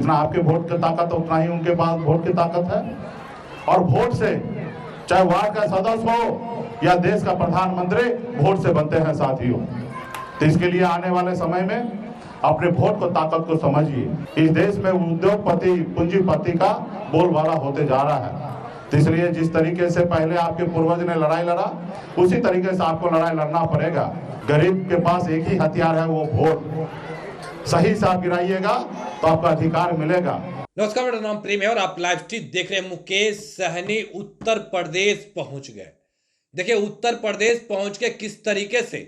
जितना आपके वोट की ताकत है उतना ही उनके पास वोट की ताकत है। और वोट से, चाहे वार्ड का सदस्य हो या देश का प्रधानमंत्री, वोट से बनते हैं साथियों। तो इसके लिए आने वाले समय में अपने वोट को ताकत को समझिए। इस देश में उद्योगपति, पूंजीपति का बोलबाला होते जा रहा है। तो इसलिए जिस तरीके से पहले आपके पूर्वज ने लड़ाई लड़ा, उसी तरीके से आपको लड़ाई लड़ना पड़ेगा। गरीब के पास एक ही हथियार है, वो वोट। सही से आप गिराइएगा तो आपका अधिकार मिलेगा। नमस्कार, मेरा नाम प्रेम है और आप लाइव स्ट्रीम देख रहे हैं। मुकेश सहनी उत्तर प्रदेश पहुंच गए। देखिए, उत्तर प्रदेश पहुंच के किस तरीके से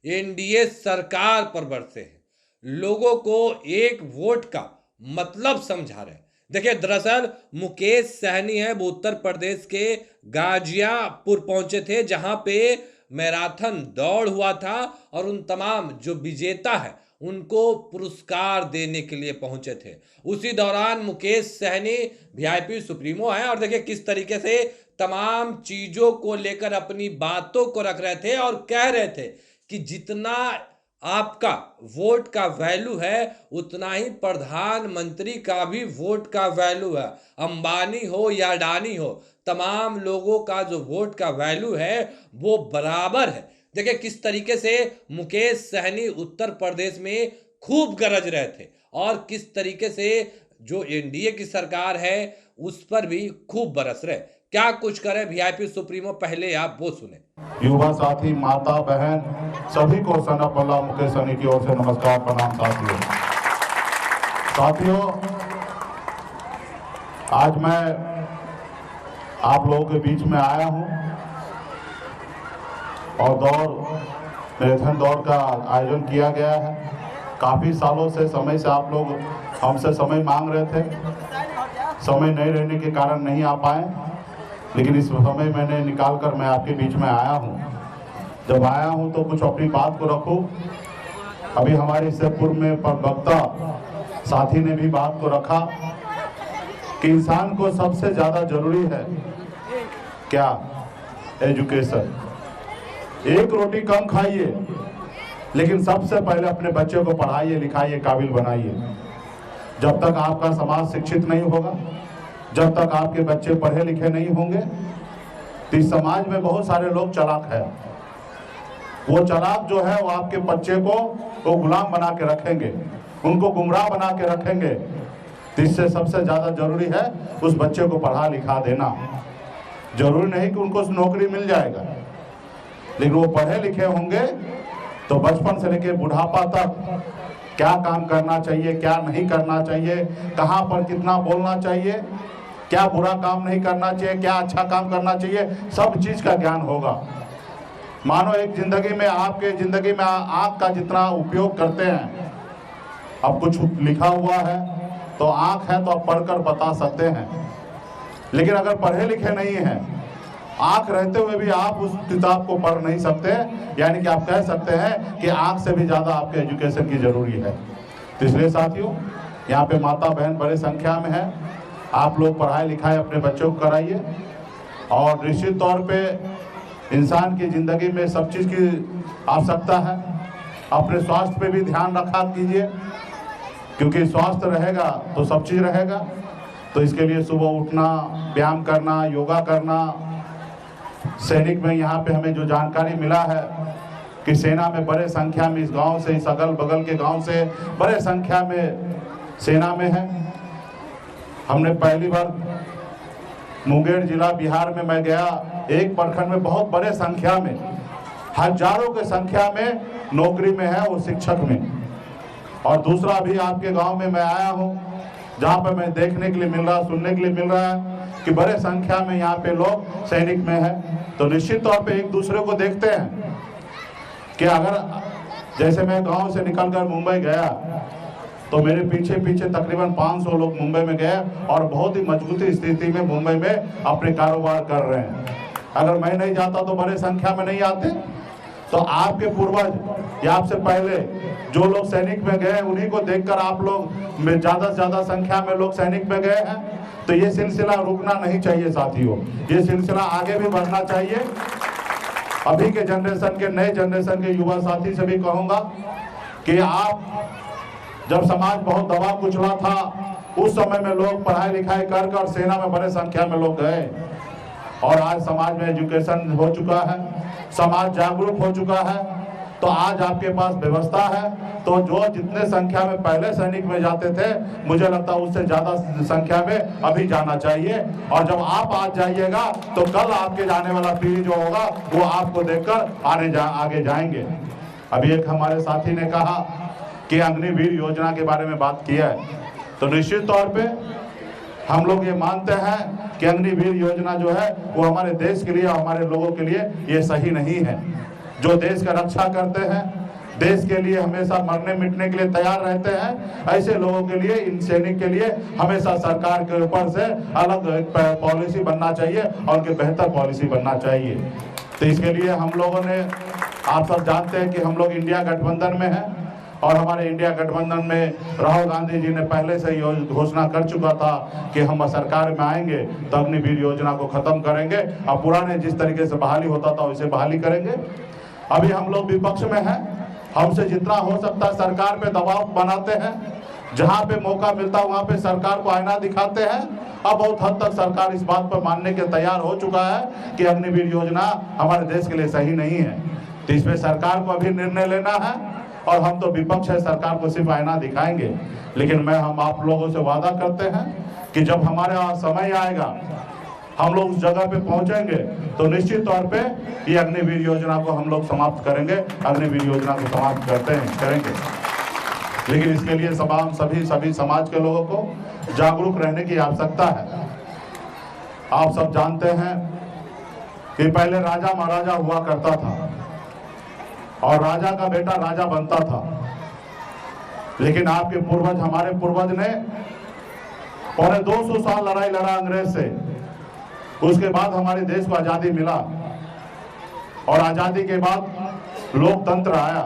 एनडीए सरकार पर बरसे हैं, लोगों को एक वोट का मतलब समझा रहे हैं। देखिए, दरअसल मुकेश सहनी है, वो उत्तर प्रदेश के गाजियापुर पहुंचे थे, जहां पे मैराथन दौड़ हुआ था और उन तमाम जो विजेता है उनको पुरस्कार देने के लिए पहुंचे थे। उसी दौरान मुकेश सहनी वीआईपी सुप्रीमो है और देखिए किस तरीके से तमाम चीजों को लेकर अपनी बातों को रख रहे थे और कह रहे थे कि जितना आपका वोट का वैल्यू है उतना ही प्रधानमंत्री का भी वोट का वैल्यू है। अंबानी हो या अडानी हो, तमाम लोगों का जो वोट का वैल्यू है वो बराबर है। देखिए किस तरीके से मुकेश सहनी उत्तर प्रदेश में खूब गरज रहे थे और किस तरीके से जो एनडीए की सरकार है उस पर भी खूब बरस रहे। क्या कुछ करे वीआईपी सुप्रीमो, पहले आप वो सुने। युवा साथी, माता बहन, सभी को सनप अल्लाह मुकेश सहनी की ओर से नमस्कार, प्रणाम। साथियों, आज मैं आप लोगों के बीच में आया हूं और मैराथन दौड़ का आयोजन किया गया है। काफ़ी सालों से समय से आप लोग हमसे समय मांग रहे थे, समय नहीं रहने के कारण नहीं आ पाए, लेकिन इस समय मैंने निकाल कर मैं आपके बीच में आया हूँ। जब आया हूँ तो कुछ अपनी बात को रखूँ। अभी हमारे शिवपुर में वक्ता साथी ने भी बात को रखा कि इंसान को सबसे ज़्यादा जरूरी है क्या? एजुकेशन। एक रोटी कम खाइए, लेकिन सबसे पहले अपने बच्चे को पढ़ाइए, लिखाइए, काबिल बनाइए। जब तक आपका समाज शिक्षित नहीं होगा, जब तक आपके बच्चे पढ़े लिखे नहीं होंगे, तो इस समाज में बहुत सारे लोग चालाक हैं। वो चालाक जो है वो आपके बच्चे को वो गुलाम बना के रखेंगे, उनको गुमराह बना के रखेंगे। तो इससे सबसे ज़्यादा जरूरी है उस बच्चे को पढ़ा लिखा देना। जरूरी नहीं कि उनको नौकरी मिल जाएगा, लेकिन वो पढ़े लिखे होंगे तो बचपन से लेकर बुढ़ापा तक क्या काम करना चाहिए, क्या नहीं करना चाहिए, कहाँ पर कितना बोलना चाहिए, क्या बुरा काम नहीं करना चाहिए, क्या अच्छा काम करना चाहिए, सब चीज़ का ज्ञान होगा। मानो एक जिंदगी में, आपके जिंदगी में आँख का जितना उपयोग करते हैं, अब कुछ लिखा हुआ है तो आँख है तो आप पढ़कर बता सकते हैं, लेकिन अगर पढ़े लिखे नहीं हैं, आँख रहते हुए भी आप उस किताब को पढ़ नहीं सकते, यानी कि आप कह सकते हैं कि आँख से भी ज़्यादा आपके एजुकेशन की ज़रूरी है। तो इसलिए साथियों, यहाँ पे माता बहन बड़े संख्या में है। आप लोग पढ़ाई लिखाई अपने बच्चों को कराइए और निश्चित तौर पे इंसान की ज़िंदगी में सब चीज़ की आवश्यकता है। अपने स्वास्थ्य पे भी ध्यान रखा कीजिए, क्योंकि स्वास्थ्य रहेगा तो सब चीज़ रहेगा। तो इसके लिए सुबह उठना, व्यायाम करना, योगा करना। सैनिक में यहाँ पे हमें जो जानकारी मिला है कि सेना में बड़े संख्या में इस गांव से, इस अगल बगल के गांव से बड़े संख्या में सेना में है। हमने पहली बार मुंगेर जिला बिहार में मैं गया, एक प्रखंड में बहुत बड़े संख्या में, हजारों के संख्या में नौकरी में है वो शिक्षक में। और दूसरा अभी आपके गांव में मैं आया हूं, जहां पर मैं देखने के लिए मिल रहा, सुनने के लिए मिल रहा है कि बड़े संख्या में यहाँ पे लोग सैनिक में है। तो निश्चित तौर पे एक दूसरे को देखते हैं कि अगर जैसे मैं गांव से निकलकर मुंबई गया तो मेरे पीछे पीछे तकरीबन 500 लोग मुंबई में गए और बहुत ही मजबूती स्थिति में मुंबई में अपने कारोबार कर रहे हैं। अगर मैं नहीं जाता तो बड़े संख्या में नहीं आते। तो आपके पूर्वज या आपसे पहले जो लोग सैनिक में गए, उन्हीं को देखकर आप लोग में ज़्यादा से ज़्यादा संख्या में लोग सैनिक में गए हैं। तो ये सिलसिला रुकना नहीं चाहिए साथियों, ये सिलसिला आगे भी बढ़ना चाहिए। अभी के जनरेशन के, नए जनरेशन के युवा साथी से भी कहूँगा कि आप जब समाज बहुत दबा कुचला था, उस समय में लोग पढ़ाई लिखाई कर सेना में बड़े संख्या में लोग गए, और आज समाज में एजुकेशन हो चुका है, समाज जागरूक हो चुका है, तो आज आपके पास व्यवस्था है। तो जो जितने संख्या में पहले सैनिक में जाते थे, मुझे लगता है उससे ज्यादा संख्या में अभी जाना चाहिए। और जब आप आज जाइएगा तो कल आपके जाने वाला पीढ़ी जो होगा वो आपको देखकर आगे जाएंगे। अभी एक हमारे साथी ने कहा कि अग्निवीर योजना के बारे में बात किया है, तो निश्चित तौर पे हम लोग ये मानते हैं कि अग्निवीर योजना जो है वो हमारे देश के लिए, हमारे लोगों के लिए ये सही नहीं है। जो देश का रक्षा करते हैं, देश के लिए हमेशा मरने मिटने के लिए तैयार रहते हैं, ऐसे लोगों के लिए, इन सैनिक के लिए हमेशा सरकार के ऊपर से अलग पॉलिसी बनना चाहिए और उनके बेहतर पॉलिसी बनना चाहिए। तो इसके लिए हम लोगों ने, आप सब जानते हैं कि हम लोग इंडिया गठबंधन में हैं, और हमारे इंडिया गठबंधन में राहुल गांधी जी ने पहले से ही घोषणा कर चुका था कि हम सरकार में आएंगे तो अग्निवीर योजना को खत्म करेंगे, और पुराने जिस तरीके से बहाली होता था वैसे बहाली करेंगे। अभी हम लोग विपक्ष में हैं, हमसे जितना हो सकता है सरकार पे दबाव बनाते हैं, जहां पे मौका मिलता है वहां पे सरकार को आईना दिखाते हैं। अब बहुत हद तक सरकार इस बात पर मानने के तैयार हो चुका है कि अग्निवीर योजना हमारे देश के लिए सही नहीं है। तो इसमें सरकार को अभी निर्णय लेना है, और हम तो विपक्ष है, सरकार को सिर्फ आईना दिखाएंगे। लेकिन हम आप लोगों से वादा करते हैं कि जब हमारे समय आएगा, हम लोग उस जगह पे पहुंचेंगे, तो निश्चित तौर पे ये अग्निवीर योजना को हम लोग समाप्त करेंगे, अग्निवीर योजना को समाप्त करेंगे। लेकिन इसके लिए सभी समाज के लोगों को जागरूक रहने की आवश्यकता है। आप सब जानते हैं कि पहले राजा महाराजा हुआ करता था, और राजा का बेटा राजा बनता था। लेकिन आपके पूर्वज, हमारे पूर्वज ने पौने 200 साल लड़ाई लड़ा अंग्रेज से, उसके बाद हमारे देश को आजादी मिला, और आजादी के बाद लोकतंत्र आया।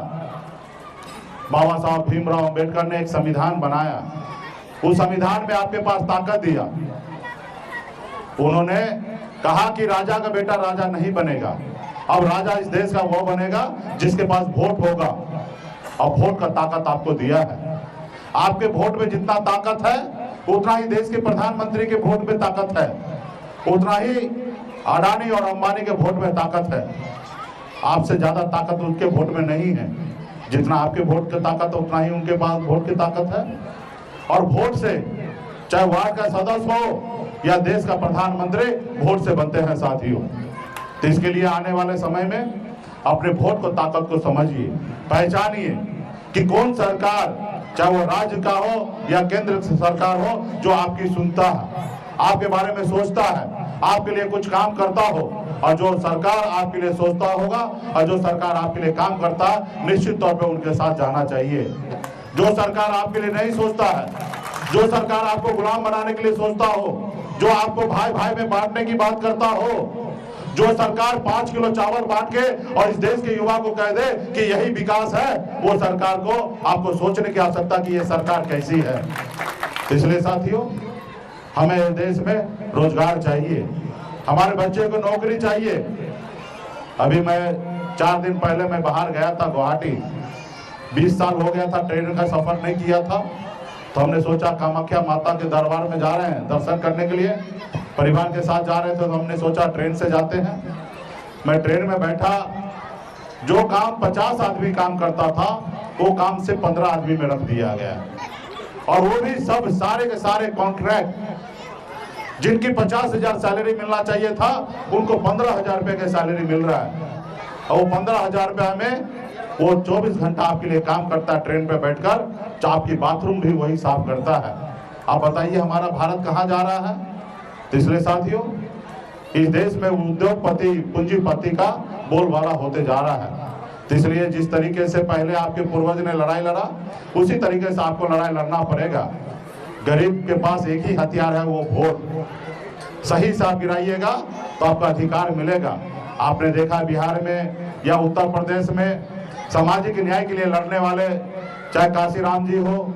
बाबा साहब भीमराव अंबेडकर ने एक संविधान बनाया, उस संविधान में आपके पास ताकत दिया। उन्होंने कहा कि राजा का बेटा राजा नहीं बनेगा, अब राजा इस देश का वो बनेगा जिसके पास वोट होगा, और वोट का ताकत आपको दिया है। आपके वोट में जितना ताकत है उतना ही देश के प्रधानमंत्री के वोट में ताकत है, उतना ही अडानी और अंबानी के वोट में ताकत है। आपसे ज्यादा ताकत उनके वोट में नहीं है, जितना आपके वोट की ताकत है उतना ही उनके पास वोट की ताकत है। और वोट से, चाहे वार्ड का सदस्य हो या देश का प्रधानमंत्री, वोट से बनते हैं साथियों। तो इसके लिए आने वाले समय में अपने वोट को, ताकत को समझिए, पहचानिए कि कौन सरकार, चाहे वो राज्य का हो या केंद्र सरकार हो, जो आपकी सुनता है, आपके बारे में सोचता है, आपके लिए कुछ काम करता हो। और जो सरकार आपके लिए सोचता होगा और जो सरकार आपके लिए काम करता है, निश्चित तौर पे उनके साथ जाना चाहिए। जो सरकार आपके लिए नहीं सोचता है, जो सरकार आपको गुलाम बनाने के लिए सोचता हो, जो आपको भाई भाई में बांटने की बात करता हो, जो सरकार 5 किलो चावल बांट के और इस देश के युवा को कह दे कि यही विकास है, वो सरकार को आपको सोचने की आवश्यकता कि ये सरकार कैसी है। इसलिए साथियों, हमें देश में रोजगार चाहिए, हमारे बच्चे को नौकरी चाहिए। अभी मैं 4 दिन पहले मैं बाहर गया था, गुवाहाटी। 20 साल हो गया था ट्रेन का सफर नहीं किया था, तो हमने सोचा कामाख्या माता के दरबार में जा रहे हैं दर्शन करने के लिए, परिवार के साथ जा रहे थे, तो हमने सोचा ट्रेन से जाते हैं। मैं ट्रेन में बैठा, जो काम 50 आदमी काम करता था वो काम से 15 आदमी में रख दिया गया, और वो भी सब सारे के सारे कॉन्ट्रैक्ट। जिनकी 50,000 सैलरी मिलना चाहिए था, उनको 15,000 रुपए की सैलरी मिल रहा है, और वो 15,000 रुपया में वो 24 घंटा आपके लिए काम करता है ट्रेन पे बैठकर, तो आपकी बाथरूम भी वही साफ करता है। आप बताइए हमारा भारत कहाँ जा रहा है। तो इसलिए साथियों, इस देश में उद्योगपति, पूंजीपति का बोलबाला होते जा रहा है। तो इसलिए जिस तरीके से पहले आपके पूर्वज ने लड़ाई लड़ा, उसी तरीके से आपको लड़ाई लड़ना पड़ेगा। गरीब के पास एक ही हथियार है, वो वोट। सही से आप गिराइएगा तो आपका अधिकार मिलेगा। आपने देखा बिहार में या उत्तर प्रदेश में सामाजिक न्याय के लिए लड़ने वाले, चाहे काशीराम जी हो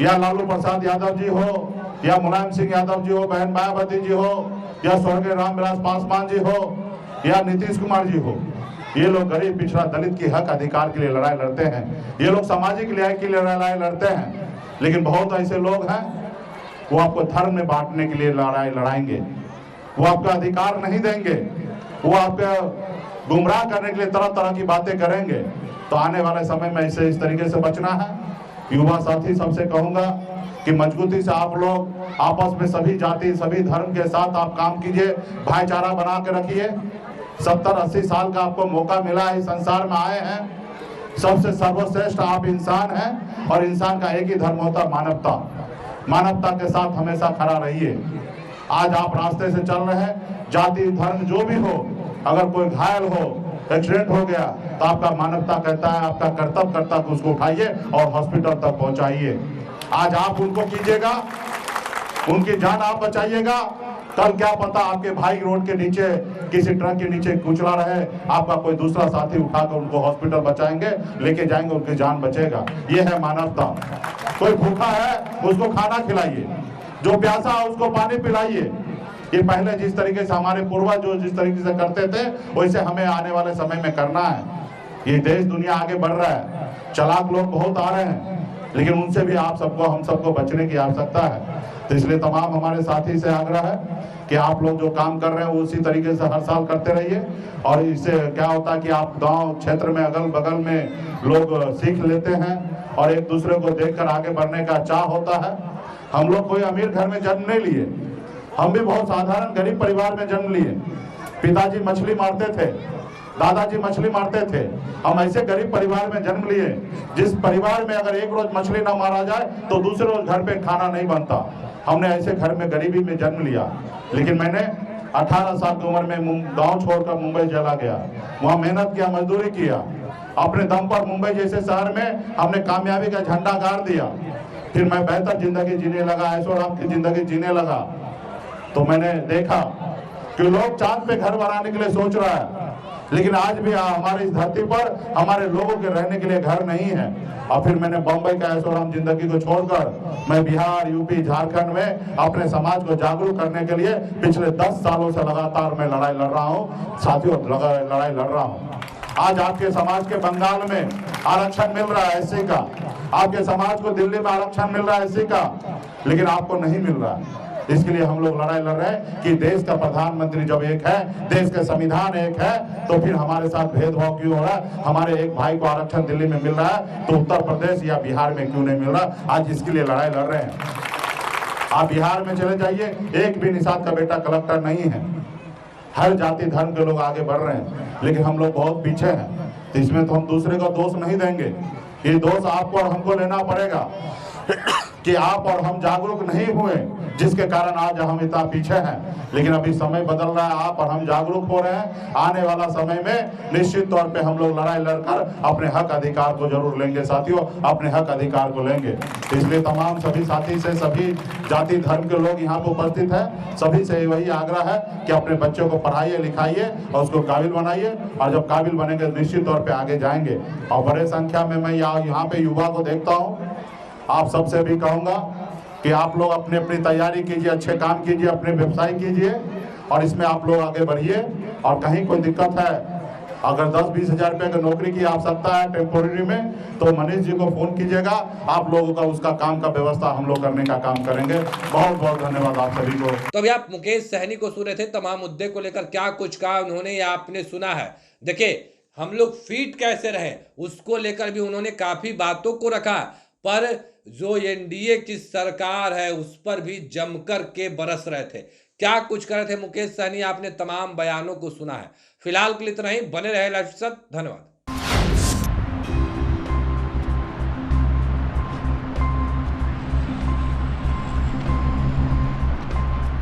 या लालू प्रसाद यादव जी हो या मुलायम सिंह यादव जी हो, बहन मायावती जी हो या स्वर्गीय रामविलास पासवान जी हो या नीतीश कुमार जी हो, ये लोग गरीब पिछड़ा दलित की हक अधिकार के लिए लड़ाई लड़ते हैं, ये लोग सामाजिक न्याय के लिए लड़ाई लड़ते हैं। लेकिन बहुत ऐसे लोग हैं वो आपको धर्म में बांटने के लिए लड़ाई लड़ाएंगे, वो आपका अधिकार नहीं देंगे, वो आपको गुमराह करने के लिए तरह तरह की बातें करेंगे। तो आने वाले समय में इसे इस तरीके से बचना है। युवा साथी सबसे कहूंगा कि मजबूती से आप लोग आपस में सभी जाति सभी धर्म के साथ आप काम कीजिए, भाईचारा बना के रखिए। 70-80 साल का आपको मौका मिला है, इस संसार में आए हैं, सबसे सर्वश्रेष्ठ आप इंसान हैं और इंसान का एक ही धर्म होता मानवता। मानवता के साथ हमेशा खड़ा रहिए। आज आप रास्ते से चल रहे हैं, जाति धर्म जो भी हो, अगर कोई घायल हो, एक्सीडेंट हो गया, तो आपका मानवता कहता है, आपका कर्तव्य करता है कि उसको उठाइए और हॉस्पिटल तक पहुंचाइए। आज आप उनको कीजिएगा, उनकी जान आप बचाइएगा। कल क्या पता आपके भाई रोड के नीचे किसी ट्रक के नीचे कुचला रहे, आपका कोई दूसरा साथी उठाकर उनको हॉस्पिटल बचाएंगे, लेके जाएंगे, उनकी जान बचेगा। ये है मानवता। कोई भूखा है उसको खाना खिलाइए, जो प्यासा है उसको पानी पिलाइए। ये पहले जिस तरीके से हमारे पूर्वज जो जिस तरीके से करते थे, वैसे हमें आने वाले समय में करना है। ये देश दुनिया आगे बढ़ रहा है, चालाक लोग बहुत आ रहे हैं, लेकिन उनसे भी आप सबको हम सबको बचने की आवश्यकता है। तो इसलिए तमाम हमारे साथी से आग्रह है कि आप लोग जो काम कर रहे हैं उसी तरीके से हर साल करते रहिए। और इससे क्या होता है कि आप गांव क्षेत्र में अगल बगल में लोग सीख लेते हैं और एक दूसरे को देखकर आगे बढ़ने का चाह होता है। हम लोग कोई अमीर घर में जन्म नहीं लिए, हम भी बहुत साधारण गरीब परिवार में जन्म लिए। पिताजी मछली मारते थे, दादाजी मछली मारते थे। हम ऐसे गरीब परिवार में जन्म लिए जिस परिवार में अगर एक रोज मछली ना मारा जाए तो दूसरे रोज घर पे खाना नहीं बनता। हमने ऐसे घर में गरीबी में जन्म लिया। लेकिन मैंने 18 साल की उम्र में गांव छोड़कर मुंबई चला गया, वहां मेहनत किया, मजदूरी किया, अपने दम पर मुंबई जैसे शहर में हमने कामयाबी का झंडा गाड़ दिया। फिर मैं बेहतर जिंदगी जीने लगा, ऐशोआराम की जिंदगी जीने लगा। तो मैंने देखा कि लोग चांद पे घर बनाने के लिए सोच रहा है, लेकिन आज भी हमारी इस धरती पर हमारे लोगों के रहने के लिए घर नहीं है। और फिर मैंने बम्बई का ऐशोआराम जिंदगी को छोड़कर मैं बिहार, यूपी, झारखंड में अपने समाज को जागरूक करने के लिए पिछले 10 सालों से लगातार मैं लड़ाई लड़ रहा हूँ। साथियों, लड़ाई लड़ रहा हूँ। आज आपके समाज के बंगाल में आरक्षण मिल रहा है एससी का, आपके समाज को दिल्ली में आरक्षण मिल रहा है एससी का, लेकिन आपको नहीं मिल रहा है। इसके लिए हम लोग लड़ाई लड़ रहे हैं कि देश का प्रधानमंत्री जब एक है, देश का संविधान एक है, तो फिर हमारे साथ भेदभाव क्यों हो रहा है? हमारे एक भाई को आरक्षण दिल्ली में मिल रहा है तो उत्तर प्रदेश या बिहार में क्यों नहीं मिल रहा? आज इसके लिए लड़ाई लड़ रहे हैं। आप बिहार में चले जाइए, एक भी निषाद का बेटा कलेक्टर नहीं है। हर जाति धर्म के लोग आगे बढ़ रहे हैं, लेकिन हम लोग बहुत पीछे हैं। तो इसमें तो हम दूसरे को दोष नहीं देंगे, ये दोष आपको और हमको लेना पड़ेगा कि आप और हम जागरूक नहीं हुए, जिसके कारण आज हम इतना पीछे हैं। लेकिन अभी समय बदल रहा है, आप और हम जागरूक हो रहे हैं। आने वाला समय में निश्चित तौर पे हम लोग लड़ाई लड़कर अपने हक अधिकार को जरूर लेंगे। साथियों, अपने हक अधिकार को लेंगे। इसलिए तमाम सभी साथी से, सभी जाति धर्म के लोग यहाँ पे उपस्थित हैं, सभी से वही आग्रह है कि अपने बच्चों को पढ़ाइए, लिखाइए और उसको काबिल बनाइए। और जब काबिल बनेंगे निश्चित तौर पर आगे जाएंगे। और बड़े संख्या में मैं यहाँ पे युवा को देखता हूँ। आप सबसे भी कहूँगा कि आप लोग अपनी अपनी तैयारी कीजिए, अच्छे काम कीजिए, अपने व्यवसाय कीजिए और इसमें आप लोग आगे बढ़िए। और कहीं कोई दिक्कत है, अगर 10-20 हज़ार रुपये की नौकरी की आवश्यकता है टेम्पोररी में, तो मनीष जी को फोन कीजिएगा, आप लोगों का उसका काम का व्यवस्था हम लोग करने का काम करेंगे। बहुत बहुत धन्यवाद आप सभी को। तो अभी आप मुकेश सहनी को सुन रहे थे, तमाम मुद्दे को लेकर क्या कुछ कहा उन्होंने या आपने सुना है। देखिए, हम लोग फिट कैसे रहे उसको लेकर भी उन्होंने काफी बातों को रखा, पर जो एनडीए की सरकार है उस पर भी जमकर के बरस रहे थे। क्या कुछ कर रहे थे मुकेश सहनी, आपने तमाम बयानों को सुना है। फिलहाल के लिए इतना ही। बने रहे लाइव के साथ। धन्यवाद।